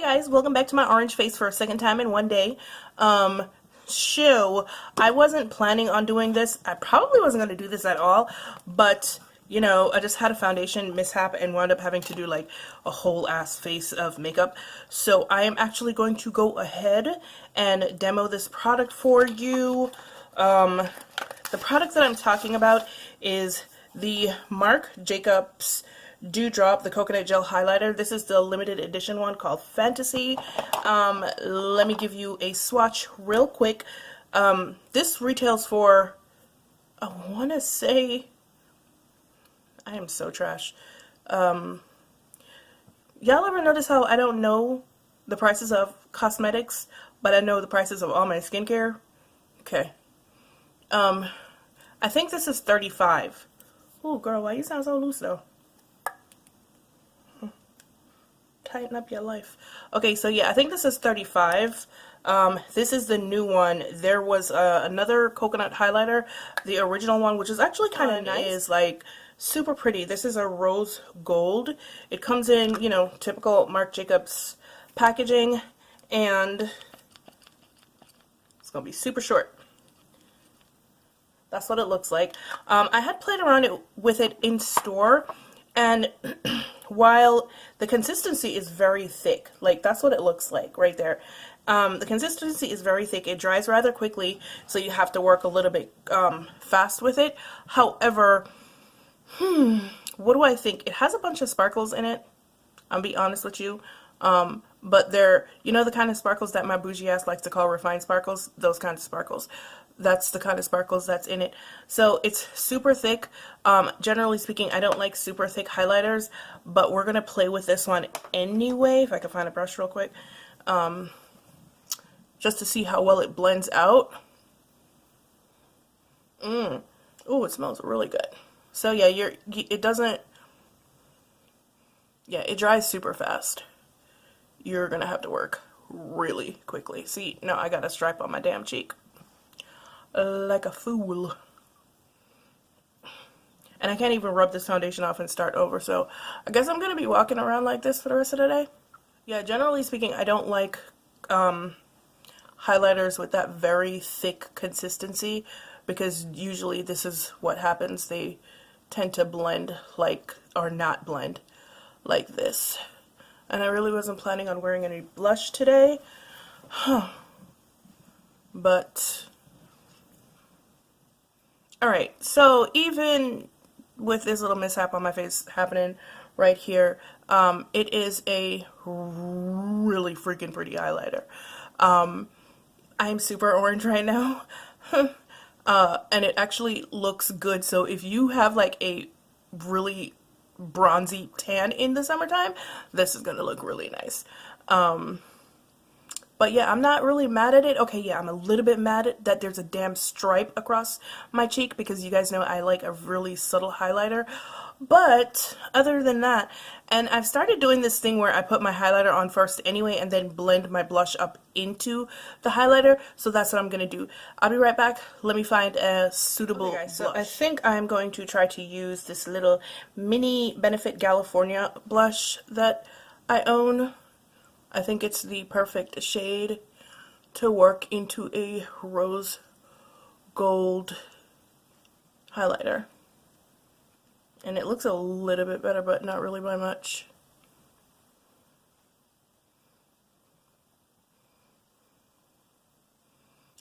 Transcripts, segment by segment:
guys, welcome back to my orange face for a second time in one day. I wasn't planning on doing this. I probably wasn't going to do this at all, but you know, I just had a foundation mishap and wound up having to do like a whole ass face of makeup. So I am actually going to go ahead and demo this product for you. The product that I'm talking about is the Marc Jacobs Dewdrop, the coconut gel highlighter. This is the limited edition one called Fantasy. Let me give you a swatch real quick. This retails for, I want to say, I am so trash. Y'all ever notice how I don't know the prices of cosmetics, but I know the prices of all my skincare? Okay. I think this is $35. Oh, girl, why you sound so loose though? Tighten up your life. Okay, so yeah, I think this is $35. This is the new one. There was another coconut highlighter, the original one, which is actually kind of nice. Is like super pretty. This is a rose gold. It comes in, you know, typical Marc Jacobs packaging, and it's gonna be super short. That's what it looks like. I had played around with it in store, and while the consistency is very thick, like that's what it looks like right there. The consistency is very thick. It dries rather quickly, so you have to work a little bit fast with it. However, what do I think? It has a bunch of sparkles in it. I'll be honest with you. But they're, you know, the kind of sparkles that my bougie ass likes to call refined sparkles? Those kinds of sparkles. That's the kind of sparkles that's in it. So it's super thick. Generally speaking, I don't like super thick highlighters, but we're going to play with this one anyway, if I can find a brush real quick, just to see how well it blends out. Oh, it smells really good. So yeah, it dries super fast. You're going to have to work really quickly. See, now I got a stripe on my damn cheek. Like a fool. And I can't even rub this foundation off and start over, so I guess I'm gonna be walking around like this for the rest of the day. Yeah, generally speaking, I don't like highlighters with that very thick consistency, because usually this is what happens. They tend to blend like, or not blend like this. And I really wasn't planning on wearing any blush today, but alright, so even with this little mishap on my face happening right here, it is a really freaking pretty highlighter. I'm super orange right now, and it actually looks good. So if you have like a really bronzy tan in the summertime, this is gonna look really nice. But yeah, I'm not really mad at it. Okay, yeah, I'm a little bit mad at that there's a damn stripe across my cheek, because you guys know I like a really subtle highlighter. But other than that, and I've started doing this thing where I put my highlighter on first anyway and then blend my blush up into the highlighter. So that's what I'm going to do. I'll be right back. Let me find a suitable blush. So I think I'm going to try to use this little mini Benefit California blush that I own. I think it's the perfect shade to work into a rose gold highlighter. And it looks a little bit better, but not really by much.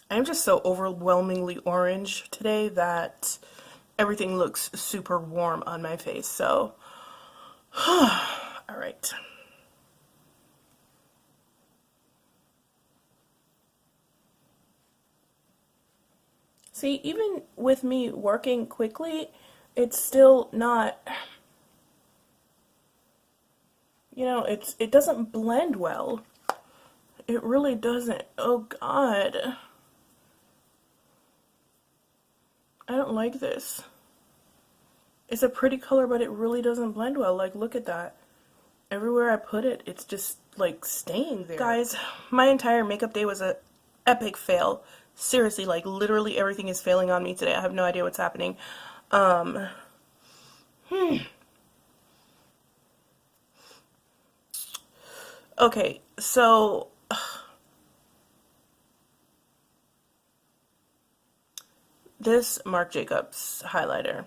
I'm just so overwhelmingly orange today that everything looks super warm on my face. So, alright. See, even with me working quickly, it's still not, you know, it doesn't blend well. It really doesn't. Oh God. I don't like this. It's a pretty color, but it really doesn't blend well. Like, look at that. Everywhere I put it, it's just like staying there. Guys, my entire makeup day was an epic fail. Seriously, like literally everything is failing on me today. I have no idea what's happening. Okay, So this Marc Jacobs highlighter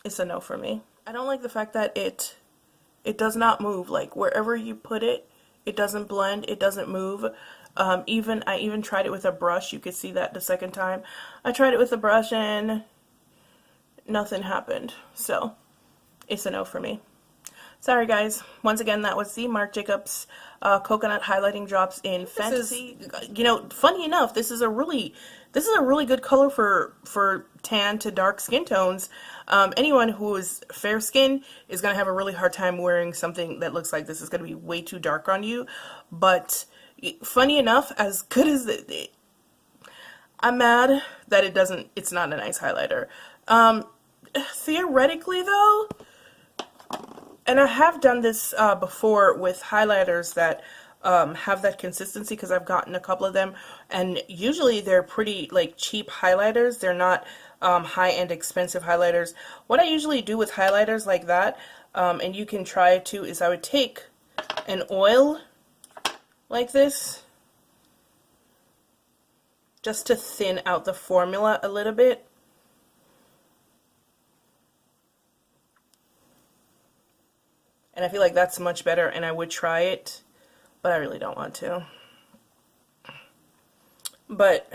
is a no for me. I don't like the fact that it does not move. Like wherever you put it, it doesn't blend, it doesn't move. I even tried it with a brush. You could see that the second time I tried it with a brush and nothing happened. So it's a no for me. Sorry guys. Once again, that was the Marc Jacobs coconut highlighting drops in Fantasy. You know, funny enough, this is a really good color for tan to dark skin tones. Anyone who is fair skinned is going to have a really hard time wearing something that looks like this. Is going to be way too dark on you. But funny enough, as good as I'm mad that it's not a nice highlighter. Theoretically though, and I have done this before with highlighters that have that consistency, because I've gotten a couple of them, and usually they're pretty like cheap highlighters. They're not high-end expensive highlighters. What I usually do with highlighters like that, and you can try it too, is I would take an oil like this just to thin out the formula a little bit. And I feel like that's much better, and I would try it, but I really don't want to. But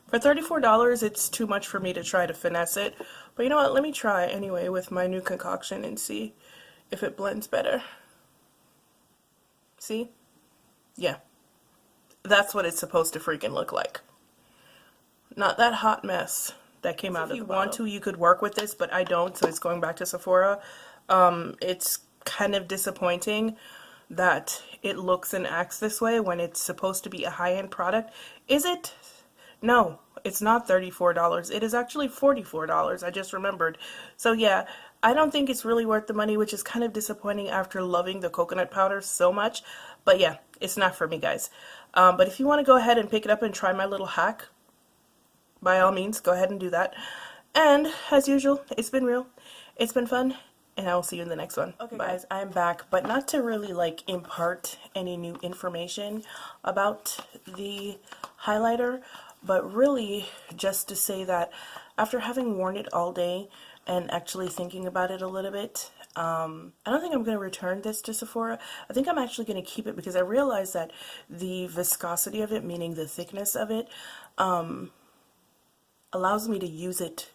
for $34, it's too much for me to try to finesse it. But you know what? Let me try anyway with my new concoction and see if it blends better. See? Yeah. That's what it's supposed to freaking look like. Not that hot mess that came out of the bottle. If you want to, you could work with this, but I don't, so it's going back to Sephora. It's kind of disappointing that it looks and acts this way when it's supposed to be a high-end product. Is it? No, it's not $34. It is actually $44. I just remembered. So yeah, I don't think it's really worth the money, which is kind of disappointing after loving the coconut powder so much. But yeah, it's not for me, guys. But if you want to go ahead and pick it up and try my little hack, by all means, go ahead and do that. And as usual, it's been real. It's been fun. And I will see you in the next one. Okay, guys, I'm back, but not to really like impart any new information about the highlighter, but really just to say that after having worn it all day and actually thinking about it a little bit, I don't think I'm going to return this to Sephora. I think I'm actually going to keep it because I realized that the viscosity of it, meaning the thickness of it, allows me to use it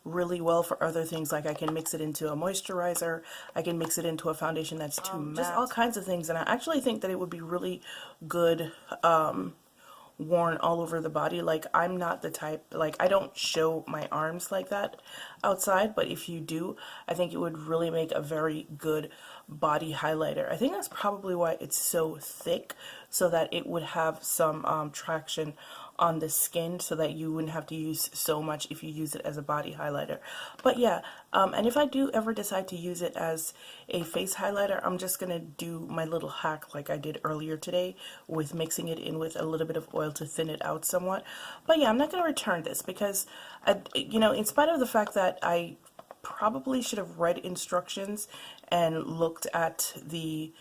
really well for other things. Like I can mix it into a moisturizer, I can mix it into a foundation that's too matte, just all kinds of things. And I actually think that it would be really good worn all over the body. Like I'm not the type, like I don't show my arms like that outside, but if you do, I think it would really make a very good body highlighter. I think that's probably why it's so thick, so that it would have some traction on the skin, so that you wouldn't have to use so much if you use it as a body highlighter. But yeah, and if I do ever decide to use it as a face highlighter, I'm just gonna do my little hack like I did earlier today with mixing it in with a little bit of oil to thin it out somewhat. But yeah, I'm not gonna return this because you know, in spite of the fact that I probably should have read instructions and looked at the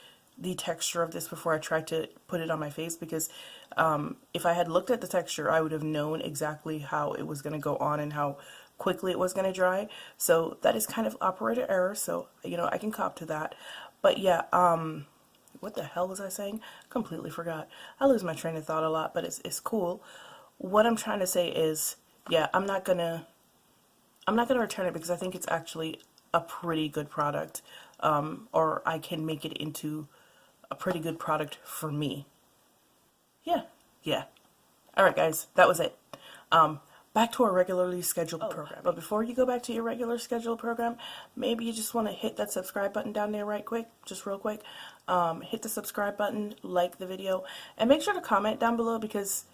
texture of this before I tried to put it on my face, because if I had looked at the texture, I would have known exactly how it was going to go on and how quickly it was going to dry. So that is kind of operator error, so you know, I can cop to that. But yeah, what the hell was I saying? Completely forgot. I lose my train of thought a lot, but it's cool. What I'm trying to say is, yeah, I'm not gonna return it because I think it's actually a pretty good product, or I can make it into a pretty good product for me. Yeah. Alright guys, that was it. Back to our regularly scheduled program. But before you go back to your regular scheduled program, maybe you just want to hit that subscribe button down there right quick, just real quick. Hit the subscribe button, like the video, and make sure to comment down below because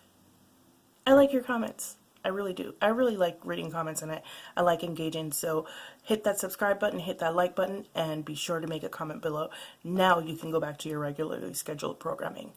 I like your comments. I really do. I really like reading comments, and I like engaging. So hit that subscribe button, hit that like button, and be sure to make a comment below. Now you can go back to your regularly scheduled programming.